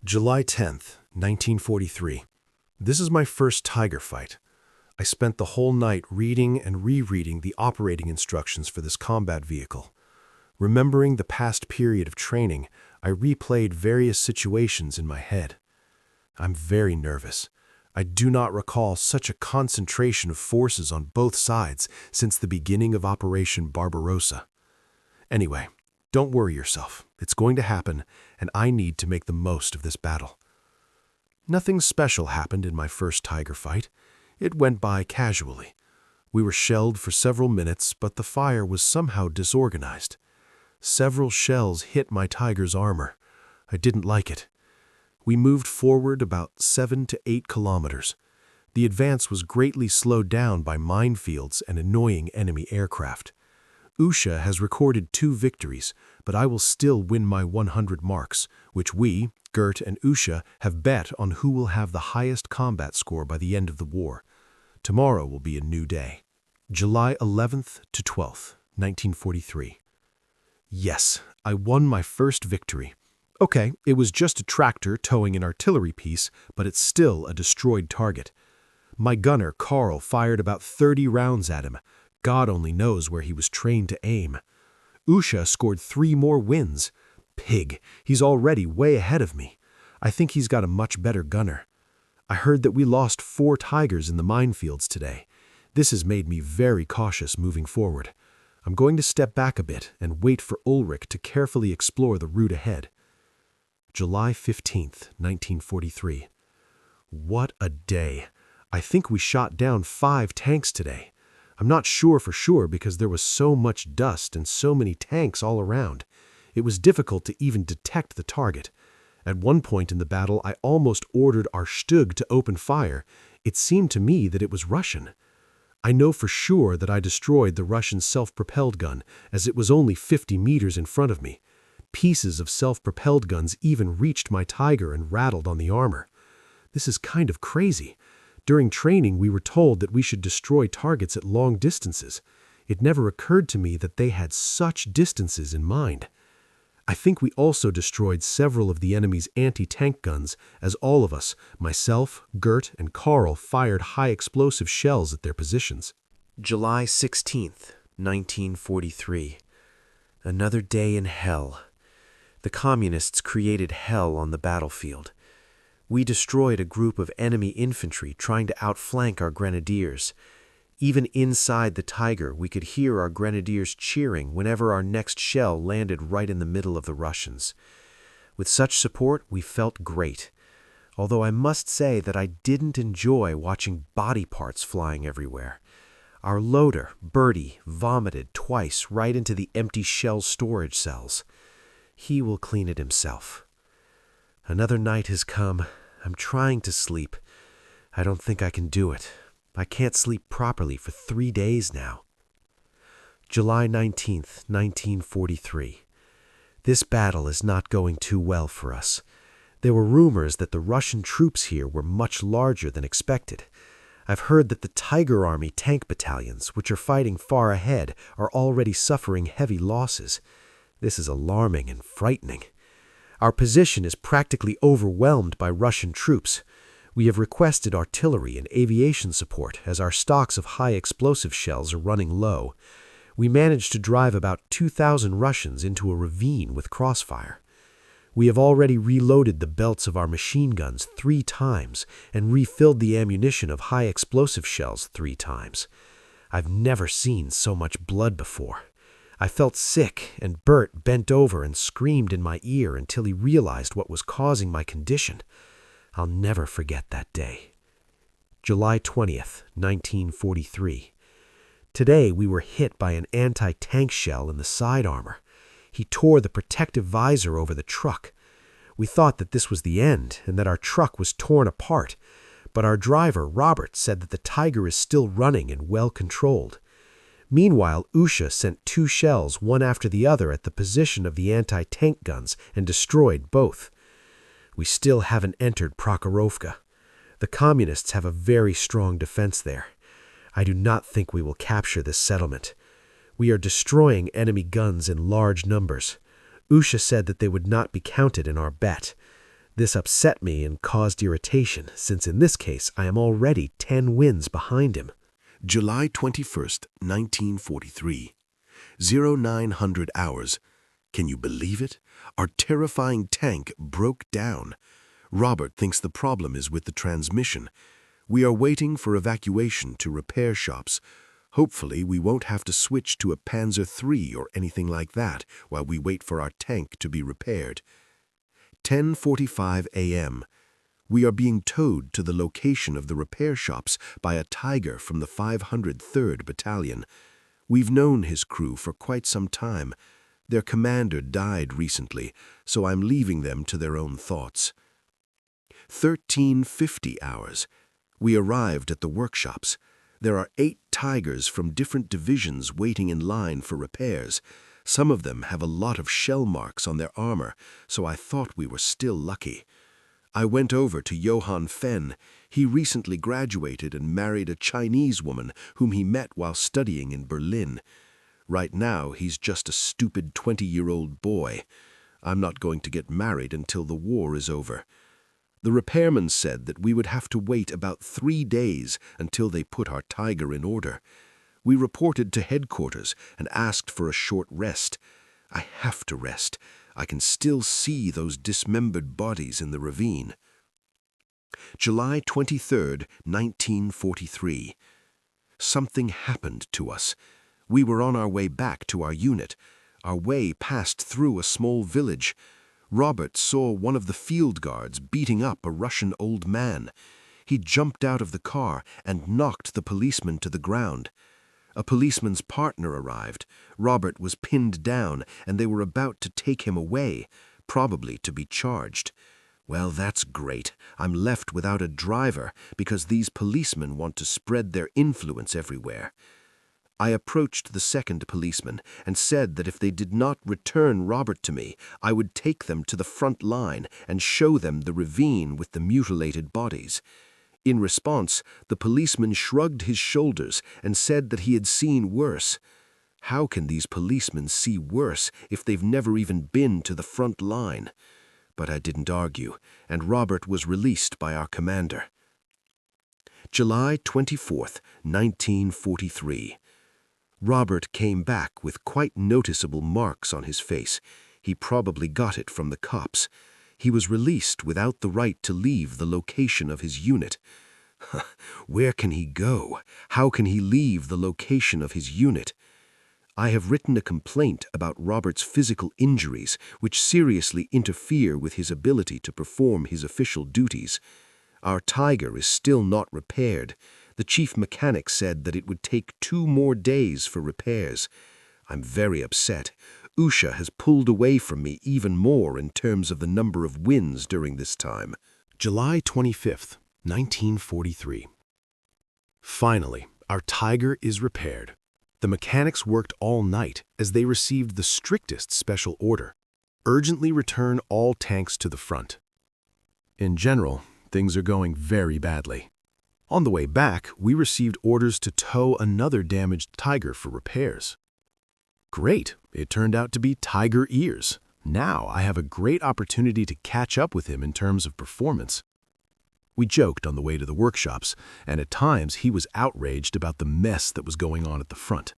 July 10th, 1943. This is my first tiger fight. I spent the whole night reading and rereading the operating instructions for this combat vehicle. Remembering the past period of training, I replayed various situations in my head. I'm very nervous. I do not recall such a concentration of forces on both sides since the beginning of Operation Barbarossa. Anyway, don't worry yourself. It's going to happen, and I need to make the most of this battle. Nothing special happened in my first tiger fight. It went by casually. We were shelled for several minutes, but the fire was somehow disorganized. Several shells hit my tiger's armor. I didn't like it. We moved forward about 7 to 8 kilometers. The advance was greatly slowed down by minefields and annoying enemy aircraft. Usha has recorded 2 victories, but I will still win my 100 marks, which we, Gert and Usha, have bet on who will have the highest combat score by the end of the war. Tomorrow will be a new day. July 11th to 12th, 1943. Yes, I won my first victory. Okay, it was just a tractor towing an artillery piece, but it's still a destroyed target. My gunner, Karl, fired about 30 rounds at him. God only knows where he was trained to aim. Usha scored 3 more wins. Pig, he's already way ahead of me. I think he's got a much better gunner. I heard that we lost 4 tigers in the minefields today. This has made me very cautious moving forward. I'm going to step back a bit and wait for Ulrich to carefully explore the route ahead. July 15th, 1943. What a day. I think we shot down 5 tanks today. I'm not sure for sure because there was so much dust and so many tanks all around. It was difficult to even detect the target. At one point in the battle, I almost ordered our Stug to open fire. It seemed to me that it was Russian. I know for sure that I destroyed the Russian self-propelled gun, as it was only 50 meters in front of me. Pieces of self-propelled guns even reached my Tiger and rattled on the armor. This is kind of crazy. During training, we were told that we should destroy targets at long distances. It never occurred to me that they had such distances in mind. I think we also destroyed several of the enemy's anti-tank guns, as all of us, myself, Gert, and Karl, fired high-explosive shells at their positions. July 16th, 1943. Another day in hell. The communists created hell on the battlefield. We destroyed a group of enemy infantry trying to outflank our grenadiers. Even inside the Tiger, we could hear our grenadiers cheering whenever our next shell landed right in the middle of the Russians. With such support, we felt great. Although I must say that I didn't enjoy watching body parts flying everywhere. Our loader, Bertie, vomited twice right into the empty shell storage cells. He will clean it himself. Another night has come. I'm trying to sleep. I don't think I can do it. I can't sleep properly for 3 days now. July 19th, 1943. This battle is not going too well for us. There were rumors that the Russian troops here were much larger than expected. I've heard that the Tiger Army tank battalions, which are fighting far ahead, are already suffering heavy losses. This is alarming and frightening. Our position is practically overwhelmed by Russian troops. We have requested artillery and aviation support as our stocks of high-explosive shells are running low. We managed to drive about 2,000 Russians into a ravine with crossfire. We have already reloaded the belts of our machine guns 3 times and refilled the ammunition of high-explosive shells 3 times. I've never seen so much blood before. I felt sick, and Bert bent over and screamed in my ear until he realized what was causing my condition. I'll never forget that day. July 20th, 1943. Today we were hit by an anti-tank shell in the side armor. He tore the protective visor over the truck. We thought that this was the end and that our truck was torn apart, but our driver, Robert, said that the Tiger is still running and well controlled. Meanwhile, Usha sent 2 shells, one after the other, at the position of the anti-tank guns and destroyed both. We still haven't entered Prokhorovka. The communists have a very strong defense there. I do not think we will capture this settlement. We are destroying enemy guns in large numbers. Usha said that they would not be counted in our bet. This upset me and caused irritation, since in this case I am already 10 wins behind him. July 21st, 1943. 0900 hours. Can you believe it? Our terrifying tank broke down. Robert thinks the problem is with the transmission. We are waiting for evacuation to repair shops. Hopefully, we won't have to switch to a Panzer III or anything like that while we wait for our tank to be repaired. 10:45 a.m. We are being towed to the location of the repair shops by a Tiger from the 503rd Battalion. We've known his crew for quite some time. Their commander died recently, so I'm leaving them to their own thoughts. 13:50 hours. We arrived at the workshops. There are 8 Tigers from different divisions waiting in line for repairs. Some of them have a lot of shell marks on their armor, so I thought we were still lucky. I went over to Johann Fenn. He recently graduated and married a Chinese woman whom he met while studying in Berlin. Right now, he's just a stupid 20-year-old boy. I'm not going to get married until the war is over. The repairman said that we would have to wait about 3 days until they put our Tiger in order. We reported to headquarters and asked for a short rest. I have to rest. I can still see those dismembered bodies in the ravine. July 23rd, 1943. Something happened to us. We were on our way back to our unit. Our way passed through a small village. Robert saw one of the field guards beating up a Russian old man. He jumped out of the car and knocked the policeman to the ground. A policeman's partner arrived. Robert was pinned down, and they were about to take him away, probably to be charged. Well, that's great. I'm left without a driver because these policemen want to spread their influence everywhere. I approached the second policeman and said that if they did not return Robert to me, I would take them to the front line and show them the ravine with the mutilated bodies. In response, the policeman shrugged his shoulders and said that he had seen worse. How can these policemen see worse if they've never even been to the front line? But I didn't argue, and Robert was released by our commander. July 24th, 1943. Robert came back with quite noticeable marks on his face. He probably got it from the cops. He was released without the right to leave the location of his unit. Where can he go? How can he leave the location of his unit? I have written a complaint about Robert's physical injuries, which seriously interfere with his ability to perform his official duties. Our Tiger is still not repaired. The chief mechanic said that it would take 2 more days for repairs. I'm very upset. Usha has pulled away from me even more in terms of the number of wins during this time. July 25th, 1943. Finally, our Tiger is repaired. The mechanics worked all night as they received the strictest special order: urgently return all tanks to the front. In general, things are going very badly. On the way back, we received orders to tow another damaged Tiger for repairs. Great, it turned out to be Tiger Ears. Now I have a great opportunity to catch up with him in terms of performance. We joked on the way to the workshops, and at times he was outraged about the mess that was going on at the front.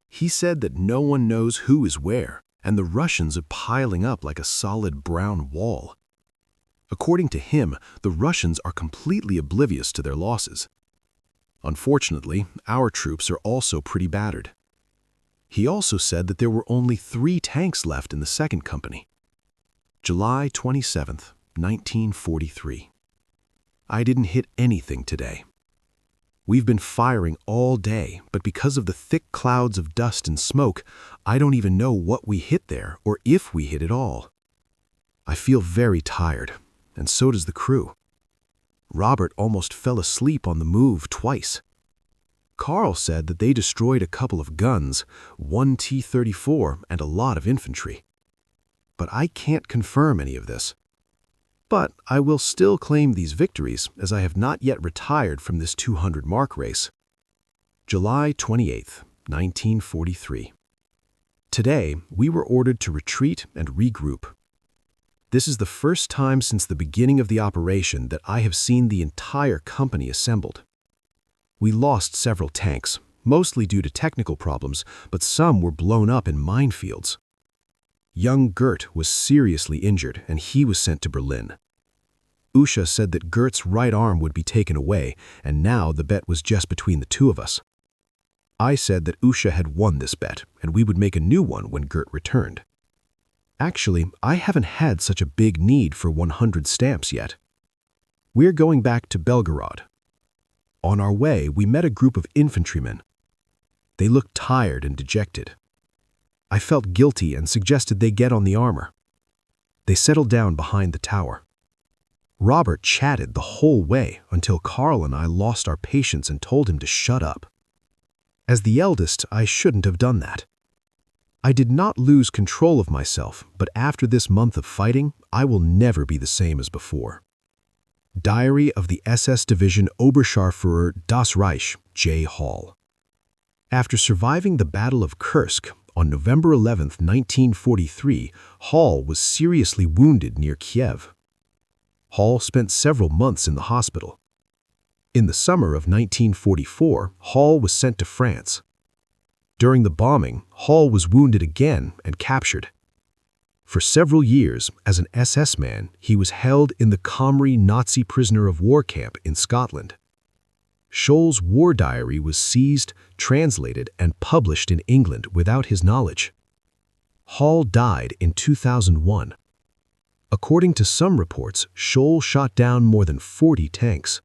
He said that no one knows who is where, and the Russians are piling up like a solid brown wall. According to him, the Russians are completely oblivious to their losses. Unfortunately, our troops are also pretty battered. He also said that there were only 3 tanks left in the second company. July 27th, 1943. I didn't hit anything today. We've been firing all day, but because of the thick clouds of dust and smoke, I don't even know what we hit there or if we hit at all. I feel very tired, and so does the crew. Robert almost fell asleep on the move twice. Carl said that they destroyed a couple of guns, 1 T-34, and a lot of infantry. But I can't confirm any of this. But I will still claim these victories, as I have not yet retired from this 200-mark race. July 28th, 1943. Today, we were ordered to retreat and regroup. This is the first time since the beginning of the operation that I have seen the entire company assembled. We lost several tanks, mostly due to technical problems, but some were blown up in minefields. Young Gert was seriously injured, and he was sent to Berlin. Usha said that Gert's right arm would be taken away, and now the bet was just between the two of us. I said that Usha had won this bet, and we would make a new one when Gert returned. Actually, I haven't had such a big need for 100 stamps yet. We're going back to Belgorod. On our way, we met a group of infantrymen. They looked tired and dejected. I felt guilty and suggested they get on the armor. They settled down behind the tower. Robert chatted the whole way until Carl and I lost our patience and told him to shut up. As the eldest, I shouldn't have done that. I did not lose control of myself, but after this month of fighting, I will never be the same as before. Diary of the SS Division Oberscharführer Das Reich, J. Hall. After surviving the Battle of Kursk on November 11, 1943, Hall was seriously wounded near Kiev. Hall spent several months in the hospital. In the summer of 1944, Hall was sent to France. During the bombing, Hall was wounded again and captured. For several years, as an SS man, he was held in the Comrie Nazi prisoner of war camp in Scotland. Scholl's war diary was seized, translated, and published in England without his knowledge. Hall died in 2001. According to some reports, Scholl shot down more than 40 tanks.